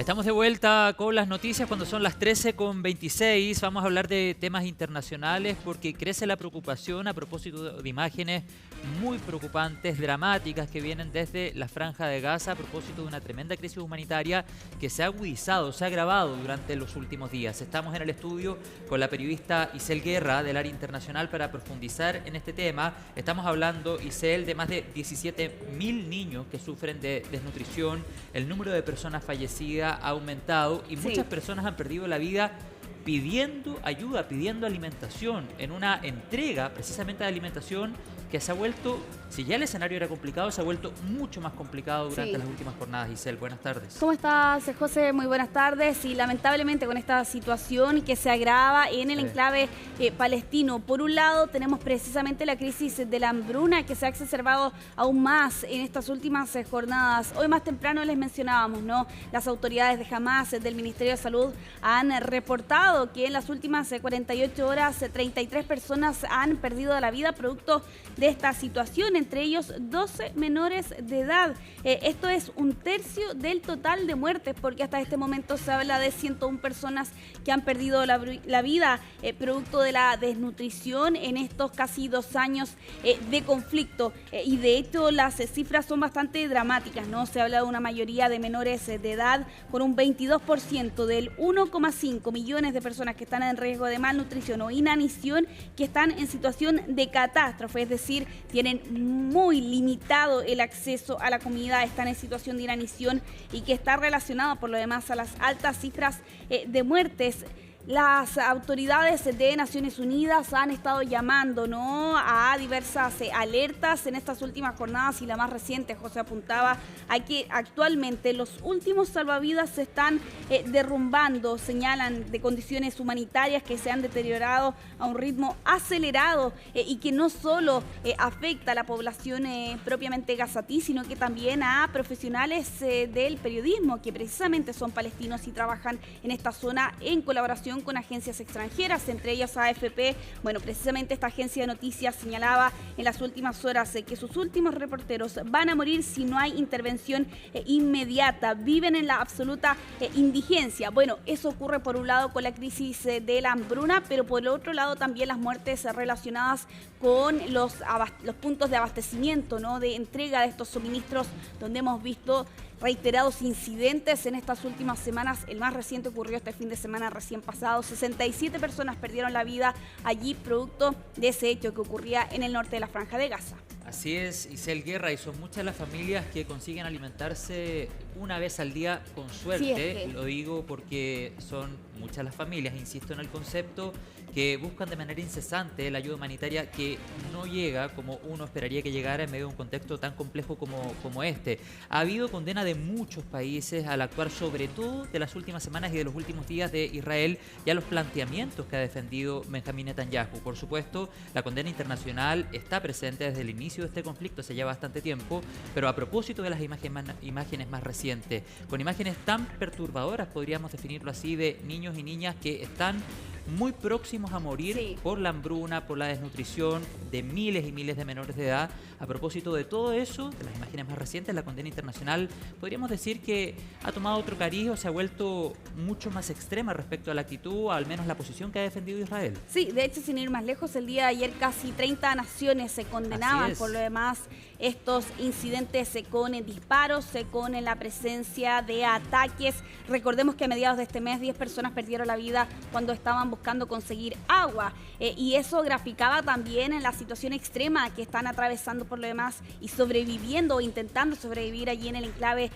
Estamos de vuelta con las noticias cuando son las 13:26. Vamos a hablar de temas internacionales porque crece la preocupación a propósito de imágenes muy preocupantes, dramáticas, que vienen desde la Franja de Gaza a propósito de una tremenda crisis humanitaria que se ha agudizado, se ha agravado durante los últimos días. Estamos en el estudio con la periodista Isel Guerra del área internacional para profundizar en este tema. Estamos hablando, Isel, de más de 17.000 niños que sufren de desnutrición. El número de personas fallecidas ha aumentado y muchas personas han perdido la vida pidiendo ayuda, pidiendo alimentación, en una entrega precisamente de alimentación que se ha vuelto, si ya el escenario era complicado, se ha vuelto mucho más complicado durante las últimas jornadas. Isel, buenas tardes. ¿Cómo estás, José? Muy buenas tardes. Y lamentablemente con esta situación que se agrava en el enclave palestino. Por un lado tenemos precisamente la crisis de la hambruna que se ha exacerbado aún más en estas últimas jornadas. Hoy más temprano les mencionábamos, ¿no? Las autoridades de Hamas, del Ministerio de Salud, han reportado que en las últimas 48 horas 33 personas han perdido la vida producto de esta situación, entre ellos 12 menores de edad. Esto es un tercio del total de muertes, porque hasta este momento se habla de 101 personas que han perdido la vida producto de la desnutrición en estos casi 2 años de conflicto. Y de hecho las cifras son bastante dramáticas, ¿no? Se habla de una mayoría de menores de edad, con un 22% del 1,5 millones de personas que están en riesgo de malnutrición o inanición, que están en situación de catástrofe, es decir, tienen muy limitado el acceso a la comida, están en situación de inanición y que está relacionado por lo demás a las altas cifras de muertes. Las autoridades de Naciones Unidas han estado llamando, ¿no?, a diversas alertas en estas últimas jornadas, y la más reciente, José, apuntaba a que actualmente los últimos salvavidas se están derrumbando. Señalan de condiciones humanitarias que se han deteriorado a un ritmo acelerado y que no solo afecta a la población propiamente gazatí, sino que también a profesionales del periodismo que precisamente son palestinos y trabajan en esta zona en colaboración con agencias extranjeras, entre ellas AFP. Bueno, precisamente esta agencia de noticias señalaba en las últimas horas que sus últimos reporteros van a morir si no hay intervención inmediata. Viven en la absoluta indigencia. Bueno, eso ocurre por un lado con la crisis de la hambruna, pero por el otro lado también las muertes relacionadas con los puntos de abastecimiento, ¿no?, de entrega de estos suministros, donde hemos visto reiterados incidentes en estas últimas semanas. El más reciente ocurrió este fin de semana recién pasado. 67 personas perdieron la vida allí producto de ese hecho que ocurría en el norte de la Franja de Gaza. Así es, Isel Guerra, y son muchas las familias que consiguen alimentarse una vez al día con suerte. Sí, es que... Lo digo porque son muchas las familias, insisto en el concepto, que buscan de manera incesante la ayuda humanitaria que no llega como uno esperaría que llegara en medio de un contexto tan complejo como este. Ha habido condena de muchos países al actuar, sobre todo de las últimas semanas y de los últimos días, de Israel y a los planteamientos que ha defendido Benjamín Netanyahu. Por supuesto, la condena internacional está presente desde el inicio de este conflicto, hace ya bastante tiempo, pero a propósito de las imágenes más recientes, con imágenes tan perturbadoras, podríamos definirlo así, de niños y niñas que están muy próximos a morir por la hambruna, por la desnutrición, de miles y miles de menores de edad. A propósito de todo eso, de las imágenes más recientes, la condena internacional, podríamos decir que ha tomado otro cariz, se ha vuelto mucho más extrema respecto a la actitud, al menos la posición que ha defendido Israel. Sí, de hecho, sin ir más lejos, el día de ayer casi 30 naciones se condenaban por lo demás estos incidentes con disparos, con la presencia de ataques. Recordemos que a mediados de este mes 10 personas perdieron la vida cuando estaban buscando conseguir agua, y eso graficaba también en la situación extrema que están atravesando por lo demás y sobreviviendo o intentando sobrevivir allí en el enclave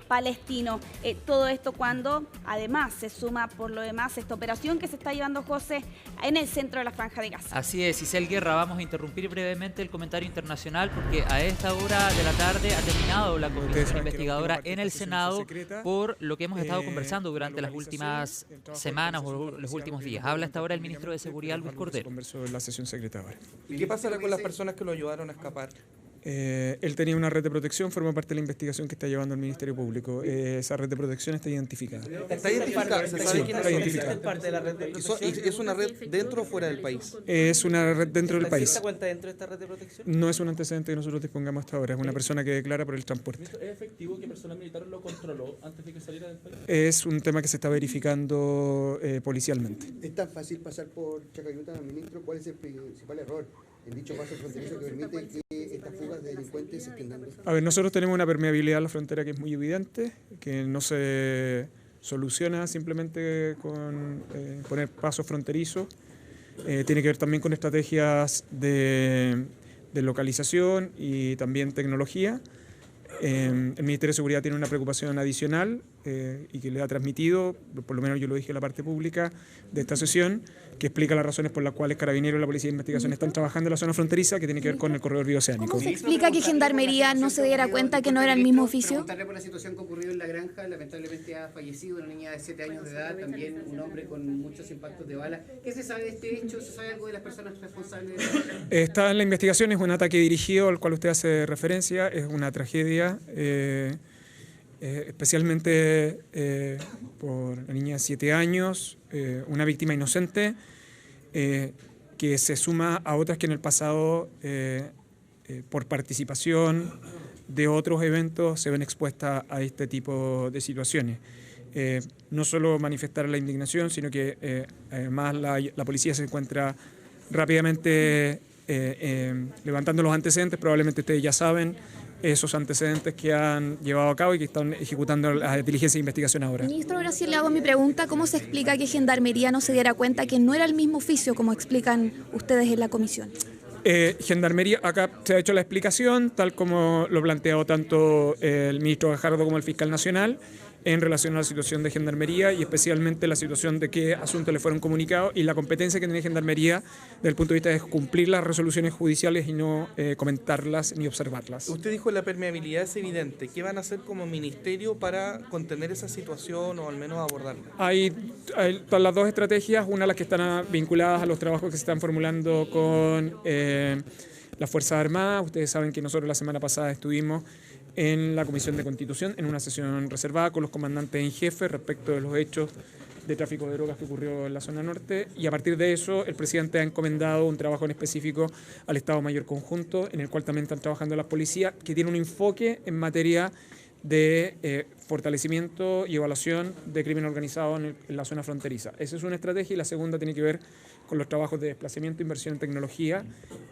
palestino. Todo esto cuando además se suma por lo demás esta operación que se está llevando, José, en el centro de la Franja de Gaza. Así es, Isel Guerra, vamos a interrumpir brevemente el comentario internacional porque a esta hora de la tarde ha terminado la comisión investigadora en el Senado por lo que hemos estado conversando durante las últimas semanas o los últimos días. Habla hasta ahora el ministro de Seguridad, Luis Cordero. Conversó en la sesión secreta ahora. ¿Y qué pasará con las personas que lo ayudaron a escapar? Él tenía una red de protección, forma parte de la investigación que está llevando el Ministerio Público. Esa red de protección está identificada. ¿Está identificada? ¿Se sabe quiénes está son? identificada. ¿Es parte de la red de protección? ¿Es una red dentro o fuera del país? Es una red dentro del país. ¿Esta cuenta dentro de esta red de protección? No es un antecedente que nosotros dispongamos hasta ahora, es una persona que declara por el transporte. ¿Es efectivo que personal militar lo controló antes de que saliera del país? Es un tema que se está verificando policialmente. ¿Es tan fácil pasar por Chacayuta, ministro? ¿Cuál es el principal error en dicho paso fronterizo que permite que estas fugas de delincuentes se estén dando? A ver, nosotros tenemos una permeabilidad a la frontera que es muy evidente, que no se soluciona simplemente con poner pasos fronterizos. Tiene que ver también con estrategias de localización y también tecnología. El Ministerio de Seguridad tiene una preocupación adicional y que le ha transmitido, por lo menos yo lo dije en la parte pública de esta sesión, que explica las razones por las cuales Carabineros y la Policía de Investigación están trabajando en la zona fronteriza, que tiene que ver con el corredor bioceánico. ¿Cómo se explica que Gendarmería no se diera cuenta que no era el mismo oficio? Preguntarle por la situación que ocurrió en La Granja. Lamentablemente ha fallecido una niña de 7 años de edad, también un hombre con muchos impactos de bala. ¿Qué se sabe de este hecho? ¿Se sabe algo de las personas responsables de esto? Está en la investigación, es un ataque dirigido al cual usted hace referencia, es una tragedia, especialmente por la niña de 7 años, una víctima inocente, que se suma a otras que en el pasado, por participación de otros eventos, se ven expuestas a este tipo de situaciones. No solo manifestar la indignación, sino que además la policía se encuentra rápidamente levantando los antecedentes. Probablemente ustedes ya saben esos antecedentes que han llevado a cabo y que están ejecutando la diligencia de investigación ahora. Ministro, ahora sí le hago mi pregunta. ¿Cómo se explica que Gendarmería no se diera cuenta que no era el mismo oficio, como explican ustedes en la comisión? Gendarmería, acá se ha hecho la explicación, tal como lo planteó tanto el ministro Gajardo como el fiscal nacional, en relación a la situación de Gendarmería y especialmente la situación de qué asuntos le fueron comunicados y la competencia que tiene Gendarmería desde el punto de vista de cumplir las resoluciones judiciales y no comentarlas ni observarlas. Usted dijo la permeabilidad es evidente. ¿Qué van a hacer como ministerio para contener esa situación o al menos abordarla? Hay las dos estrategias, una las que están vinculadas a los trabajos que se están formulando con las Fuerzas Armadas. Ustedes saben que nosotros la semana pasada estuvimos en la Comisión de Constitución, en una sesión reservada con los comandantes en jefe respecto de los hechos de tráfico de drogas que ocurrió en la zona norte, y a partir de eso el presidente ha encomendado un trabajo en específico al Estado Mayor Conjunto, en el cual también están trabajando las policías, que tiene un enfoque en materia de fortalecimiento y evaluación de crimen organizado en la zona fronteriza. Esa es una estrategia, y la segunda tiene que ver con los trabajos de desplazamiento, inversión en tecnología,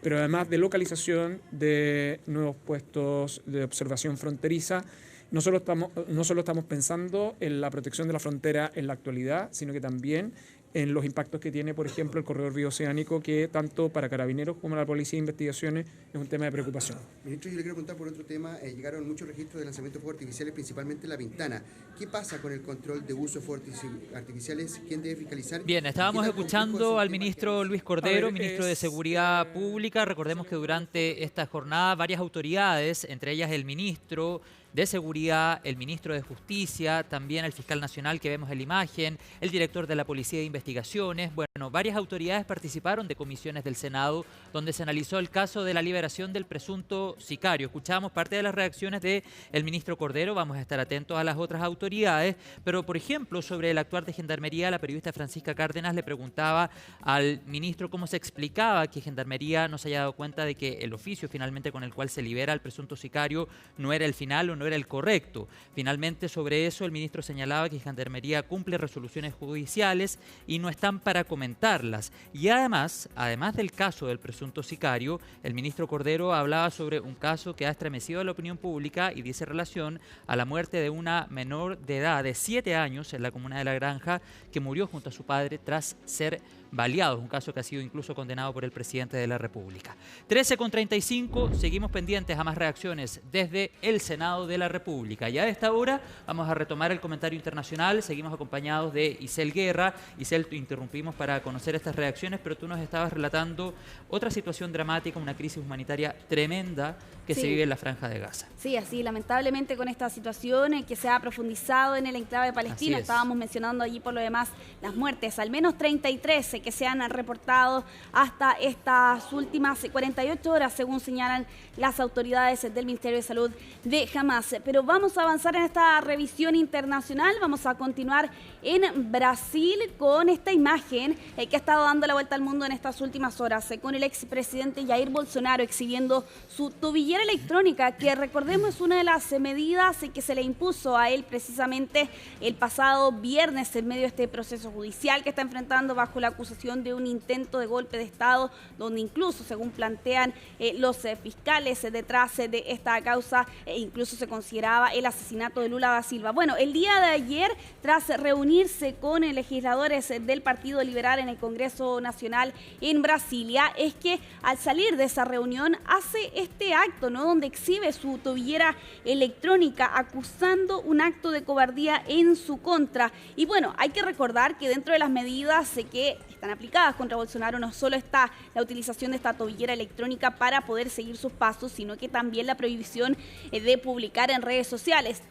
pero además de localización de nuevos puestos de observación fronteriza. No solo estamos pensando en la protección de la frontera en la actualidad, sino que también en los impactos que tiene, por ejemplo, el corredor bioceánico, que tanto para Carabineros como para la Policía de Investigaciones es un tema de preocupación. Ministro, yo le quiero preguntar por otro tema. Llegaron muchos registros de lanzamientos de fuegos artificiales, principalmente en La Pintana. ¿Qué pasa con el control de uso de fuegos artificiales? ¿Quién debe fiscalizar? Bien, estábamos escuchando al ministro Luis Cordero, ministro de Seguridad Pública. Recordemos que durante esta jornada varias autoridades, entre ellas el ministro de Seguridad, el ministro de Justicia, también el fiscal nacional que vemos en la imagen, el director de la Policía de Investigaciones. Bueno, varias autoridades participaron de comisiones del Senado donde se analizó el caso de la liberación del presunto sicario. Escuchamos parte de las reacciones del ministro Cordero, vamos a estar atentos a las otras autoridades, pero por ejemplo sobre el actuar de Gendarmería, la periodista Francisca Cárdenas le preguntaba al ministro cómo se explicaba que Gendarmería no se haya dado cuenta de que el oficio finalmente con el cual se libera al presunto sicario no era el final o no era el correcto. Finalmente, sobre eso, el ministro señalaba que Gendarmería cumple resoluciones judiciales y no están para comentarlas. Y además del caso del presunto sicario, el ministro Cordero hablaba sobre un caso que ha estremecido a la opinión pública y dice relación a la muerte de una menor de edad de 7 años en la comuna de La Granja que murió junto a su padre tras ser baleados, un caso que ha sido incluso condenado por el presidente de la República. 13:35, seguimos pendientes a más reacciones desde el Senado de la República. Ya a esta hora vamos a retomar el comentario internacional, seguimos acompañados de Isel Guerra. Isel, te interrumpimos para conocer estas reacciones, pero tú nos estabas relatando otra situación dramática, una crisis humanitaria tremenda que se vive en la Franja de Gaza. Sí, así, lamentablemente con esta situación que se ha profundizado en el enclave palestino, estábamos mencionando allí por lo demás las muertes, al menos 33 que se han reportado hasta estas últimas 48 horas, según señalan las autoridades del Ministerio de Salud de Hamas. Pero vamos a avanzar en esta revisión internacional, vamos a continuar en Brasil con esta imagen que ha estado dando la vuelta al mundo en estas últimas horas, con el expresidente Jair Bolsonaro exhibiendo su tobillera electrónica, que recordemos es una de las medidas que se le impuso a él precisamente el pasado viernes en medio de este proceso judicial que está enfrentando bajo la acusación de un intento de golpe de Estado, donde incluso, según plantean los fiscales detrás de esta causa, incluso se consideraba el asesinato de Lula da Silva. Bueno, el día de ayer, tras reunirse con legisladores del Partido Liberal en el Congreso Nacional en Brasilia, es que al salir de esa reunión hace este acto, ¿no?, donde exhibe su tobillera electrónica acusando un acto de cobardía en su contra. Y bueno, hay que recordar que dentro de las medidas que están aplicadas contra Bolsonaro no solo está la utilización de esta tobillera electrónica para poder seguir sus pasos, sino que también la prohibición de publicar en redes sociales.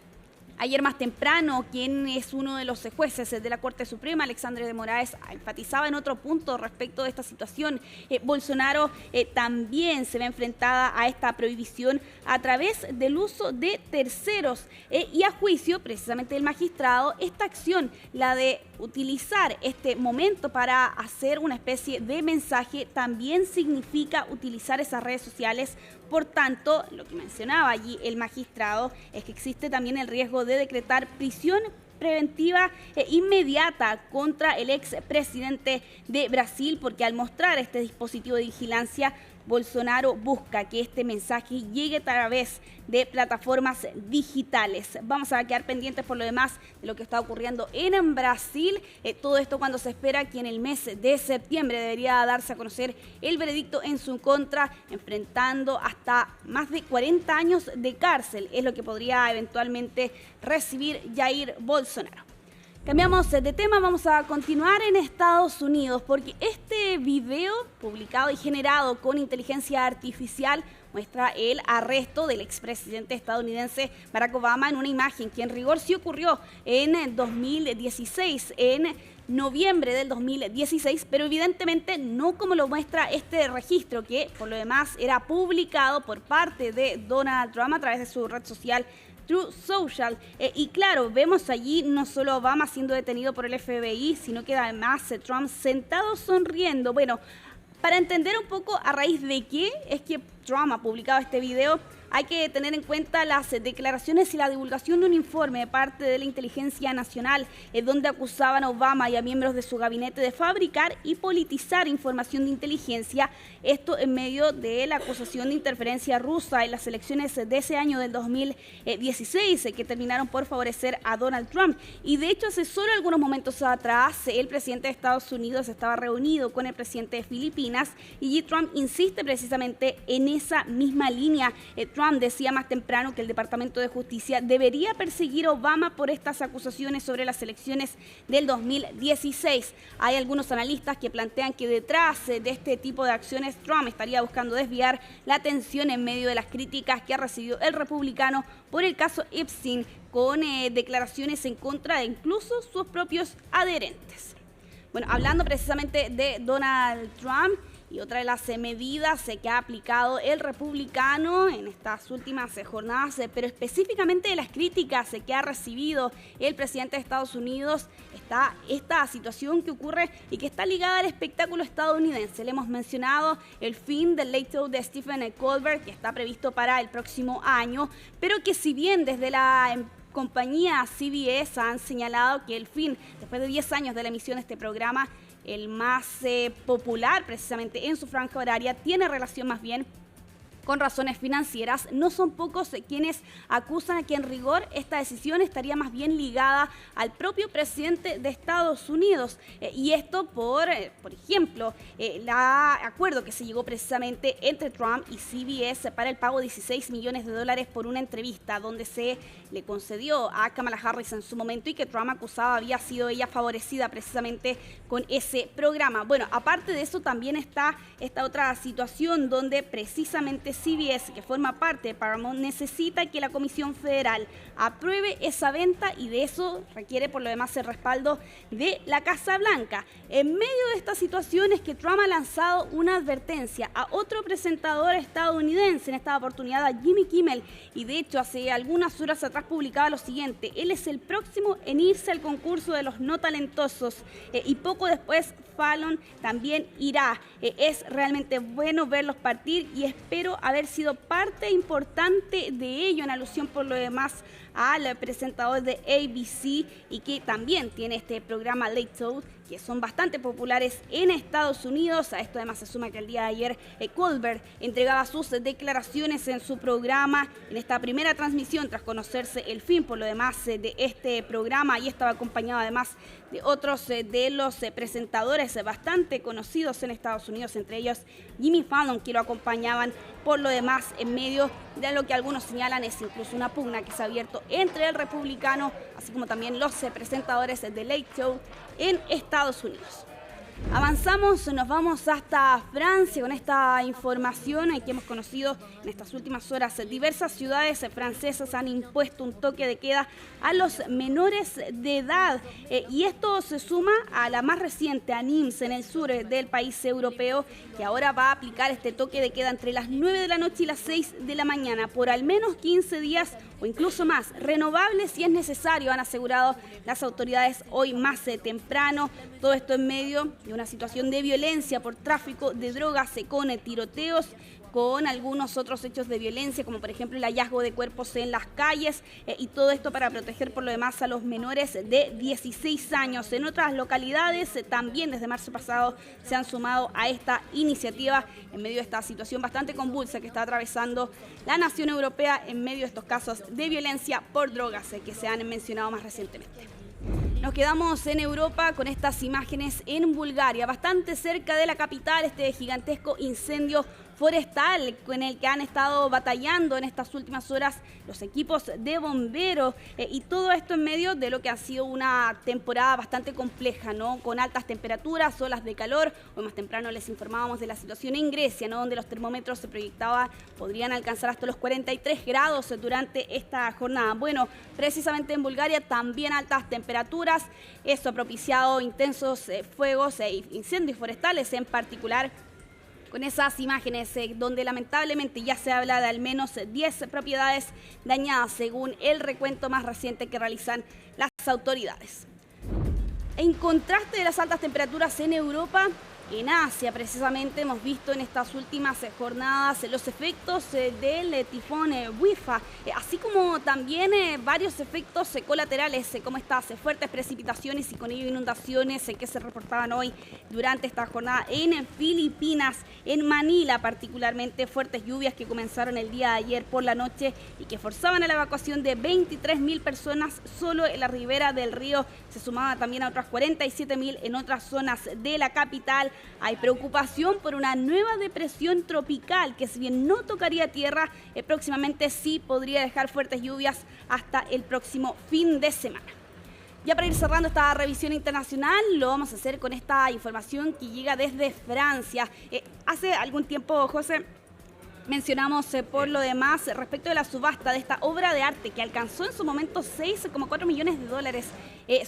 Ayer más temprano, quien es uno de los jueces de la Corte Suprema, Alexandre de Moraes, enfatizaba en otro punto respecto de esta situación. Bolsonaro también se ve enfrentada a esta prohibición a través del uso de terceros y a juicio precisamente del magistrado, esta acción, la de utilizar este momento para hacer una especie de mensaje, también significa utilizar esas redes sociales. Por tanto, lo que mencionaba allí el magistrado es que existe también el riesgo de decretar prisión preventiva inmediata contra el expresidente de Brasil, porque al mostrar este dispositivo de vigilancia, Bolsonaro busca que este mensaje llegue a través de plataformas digitales. Vamos a quedar pendientes por lo demás de lo que está ocurriendo en Brasil. Todo esto cuando se espera que en el mes de septiembre debería darse a conocer el veredicto en su contra, enfrentando hasta más de 40 años de cárcel. Es lo que podría eventualmente recibir Jair Bolsonaro. Cambiamos de tema, vamos a continuar en Estados Unidos porque este video publicado y generado con inteligencia artificial muestra el arresto del expresidente estadounidense Barack Obama en una imagen que en rigor sí ocurrió en 2016, en noviembre del 2016, pero evidentemente no como lo muestra este registro que por lo demás era publicado por parte de Donald Trump a través de su red social Truth Social. Y claro, vemos allí no solo Obama siendo detenido por el FBI, sino que además Trump sentado sonriendo. Bueno, para entender un poco a raíz de qué es que Trump ha publicado este video, hay que tener en cuenta las declaraciones y la divulgación de un informe de parte de la Inteligencia Nacional, donde acusaban a Obama y a miembros de su gabinete de fabricar y politizar información de inteligencia, esto en medio de la acusación de interferencia rusa en las elecciones de ese año del 2016, que terminaron por favorecer a Donald Trump. Y de hecho, hace solo algunos momentos atrás, el presidente de Estados Unidos estaba reunido con el presidente de Filipinas y Trump insiste precisamente en esa misma línea. Trump decía más temprano que el Departamento de Justicia debería perseguir a Obama por estas acusaciones sobre las elecciones del 2016. Hay algunos analistas que plantean que detrás de este tipo de acciones Trump estaría buscando desviar la atención en medio de las críticas que ha recibido el republicano por el caso Epstein, con declaraciones en contra de incluso sus propios adherentes. Bueno, hablando precisamente de Donald Trump y otra de las medidas que ha aplicado el republicano en estas últimas jornadas, pero específicamente de las críticas que ha recibido el presidente de Estados Unidos, está esta situación que ocurre y que está ligada al espectáculo estadounidense. Le hemos mencionado el fin del Late Show de Stephen Colbert, que está previsto para el próximo año, pero que si bien desde la compañía CBS han señalado que el fin, después de 10 años de la emisión de este programa, el más popular precisamente en su franja horaria, tiene relación más bien con razones financieras. No son pocos quienes acusan a que en rigor esta decisión estaría más bien ligada al propio presidente de Estados Unidos. Y esto por ejemplo, el acuerdo que se llegó precisamente entre Trump y CBS para el pago de $16 millones por una entrevista donde se le concedió a Kamala Harris en su momento y que Trump acusaba había sido ella favorecida precisamente con ese programa. Bueno, aparte de eso también está esta otra situación donde precisamente CBS, que forma parte de Paramount, necesita que la Comisión Federal apruebe esa venta y de eso requiere por lo demás el respaldo de la Casa Blanca. En medio de esta situación es que Trump ha lanzado una advertencia a otro presentador estadounidense, en esta oportunidad a Jimmy Kimmel, y de hecho hace algunas horas atrás publicaba lo siguiente: él es el próximo en irse al concurso de los no talentosos y poco después Fallon también irá. Es realmente bueno verlos partir y espero haber sido parte importante de ello, en alusión por lo demás al presentador de ABC y que también tiene este programa Late Show, que son bastante populares en Estados Unidos. A esto además se suma que el día de ayer Colbert entregaba sus declaraciones en su programa en esta primera transmisión tras conocerse el fin por lo demás de este programa, y estaba acompañado además de otros de los presentadores bastante conocidos en Estados Unidos, entre ellos Jimmy Fallon, que lo acompañaban por lo demás en medio de lo que algunos señalan es incluso una pugna que se ha abierto entre el republicano, así como también los presentadores de Late Show en Estados Unidos. Avanzamos, nos vamos hasta Francia con esta información que hemos conocido en estas últimas horas. Diversas ciudades francesas han impuesto un toque de queda a los menores de edad y esto se suma a la más reciente, a Nimes, en el sur del país europeo, que ahora va a aplicar este toque de queda entre las 9 de la noche y las 6 de la mañana por al menos 15 días o incluso más, renovables si es necesario, han asegurado las autoridades hoy más temprano. Todo esto en medio de una situación de violencia por tráfico de drogas, con tiroteos, con algunos otros hechos de violencia, como por ejemplo el hallazgo de cuerpos en las calles, y todo esto para proteger por lo demás a los menores de 16 años. En otras localidades también desde marzo pasado se han sumado a esta iniciativa en medio de esta situación bastante convulsa que está atravesando la nación europea en medio de estos casos de violencia por drogas que se han mencionado más recientemente. Nos quedamos en Europa con estas imágenes en Bulgaria, bastante cerca de la capital, este gigantesco incendio forestal con el que han estado batallando en estas últimas horas los equipos de bomberos y todo esto en medio de lo que ha sido una temporada bastante compleja, ¿no? Con altas temperaturas, olas de calor. Hoy más temprano les informábamos de la situación en Grecia, ¿no? Donde los termómetros se proyectaba podrían alcanzar hasta los 43 grados durante esta jornada. Bueno, precisamente en Bulgaria también altas temperaturas. Esto ha propiciado intensos fuegos e incendios forestales, en particular con esas imágenes donde lamentablemente ya se habla de al menos 10 propiedades dañadas según el recuento más reciente que realizan las autoridades. En contraste de las altas temperaturas en Europa, en Asia precisamente hemos visto en estas últimas jornadas los efectos del tifón Wifa, así como también varios efectos colaterales como estas fuertes precipitaciones y con ello inundaciones que se reportaban hoy durante esta jornada en Filipinas, en Manila particularmente, fuertes lluvias que comenzaron el día de ayer por la noche y que forzaban a la evacuación de 23.000 personas solo en la ribera del río. Se sumaba también a otras 47.000 en otras zonas de la capital. Hay preocupación por una nueva depresión tropical que, si bien no tocaría tierra, próximamente sí podría dejar fuertes lluvias hasta el próximo fin de semana. Ya para ir cerrando esta revisión internacional, lo vamos a hacer con esta información que llega desde Francia. Hace algún tiempo, José, mencionamos por lo demás respecto de la subasta de esta obra de arte que alcanzó en su momento 6,4 millones de dólares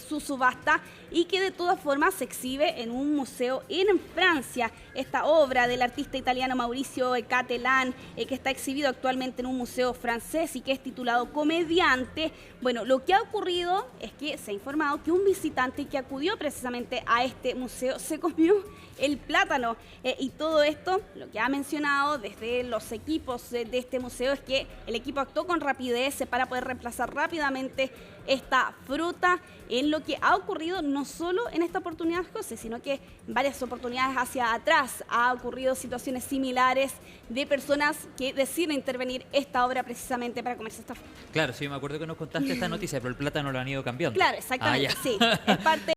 su subasta y que de todas formas se exhibe en un museo en Francia. Esta obra del artista italiano Mauricio Cattelan que está exhibido actualmente en un museo francés y que es titulado Comediante. Bueno, lo que ha ocurrido es que se ha informado que un visitante que acudió precisamente a este museo se comió el plátano y todo esto, lo que ha mencionado desde los equipos de este museo es que el equipo actuó con rapidez para poder reemplazar rápidamente esta fruta, en lo que ha ocurrido no solo en esta oportunidad, José, sino que en varias oportunidades hacia atrás ha ocurrido situaciones similares de personas que deciden intervenir esta obra precisamente para comerse esta fruta. Claro, sí, me acuerdo que nos contaste esta noticia, pero el plátano lo han ido cambiando. Claro, exactamente, sí, es parte